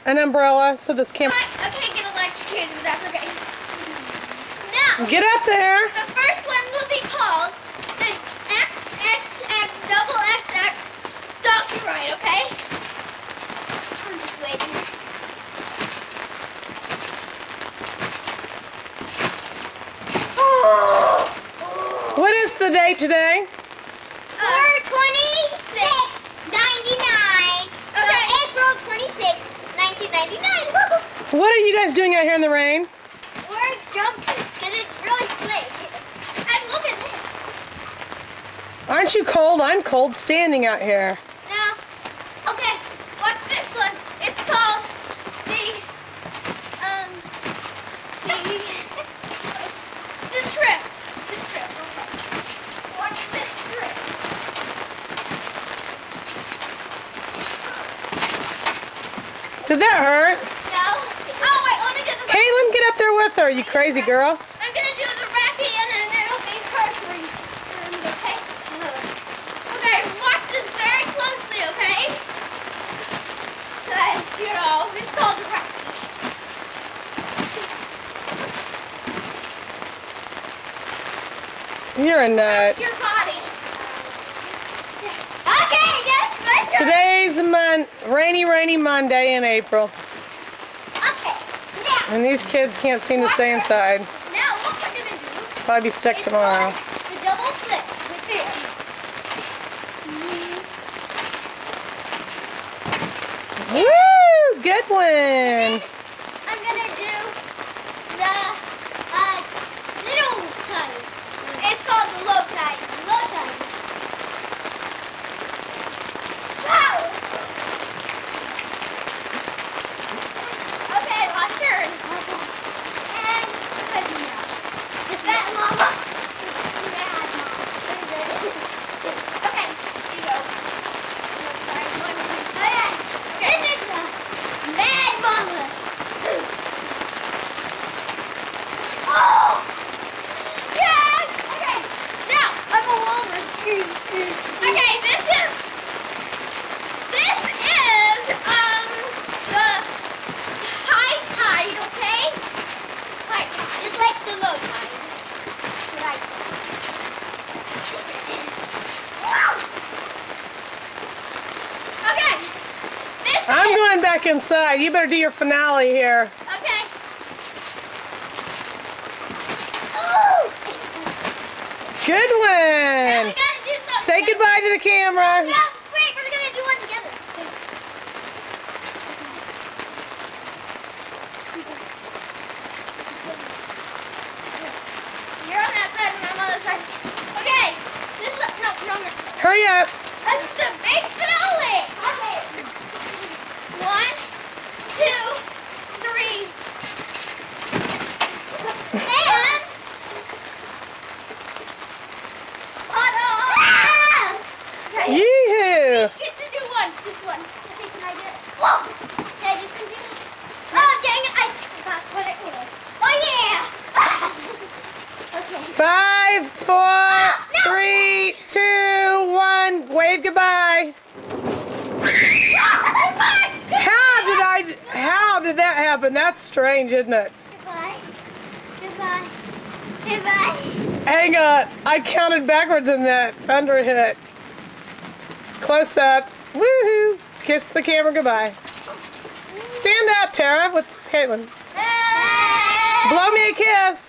an umbrella so this camera. Okay, get electrocuted, but that's okay. Now, get up there. The first one will be called the XXX donkey ride, okay? I'm just waiting. What is the date today? 4/26/99. Okay, April 26, 1999. What are you guys doing out here in the rain? We're jumping because it's really slick. And look at this. Aren't you cold? I'm cold standing out here. Now, okay, watch this one. It's called the trip. The trip, okay. Watch this trip. Did that hurt? No. Oh, wait, let me do the Kaitlin, get up there with her, you crazy girl. I'm going to do the racket and then it'll be hard for you. Okay? Okay, watch this very closely, okay? Because, you know, it's called the racket. You're a nut. Your body. Okay, yes, my turn. Today's rainy Monday in April. Okay, now. And these kids can't seem to stay inside. Now, what we're going to do Probably be sick is tomorrow. the double flip with this. Woo! Good one. I'm going to do the little tide. It's called the low tide. Low tide. Wow! Okay, last turn. And is that mama? Mad mama. Okay, here you go. Okay, this is the mad mama. Oh! Yeah! Okay, now I'm a woman. Okay, this is the high tide, okay? High tide. It's like the low tide. Like. Okay. This I'm is. going back inside. You better do your finale here. Okay. Ooh. Good Now we one. gotta do something. Say goodbye to the camera. No, wait, we're gonna do one together. You're on that side and I'm on the other side. Okay, this is no, wrong side. Hurry up. That's the big finale. Okay. 1, 2, 3. And okay. Yee-hoo. Each gets to do one. This one. Okay, can I do it? Whoa! Can I do something? Oh, dang it. I forgot what it was. Oh, yeah. Okay. 5, 4, no. 3, 2, 1. Wave goodbye. How did that happen? That's strange, isn't it? Goodbye. Goodbye. Goodbye. Hang on. I counted backwards in that thunder hit. Close up. Woohoo. Kiss the camera goodbye. Stand up, Tara, with Kaitlin. Blow me a kiss.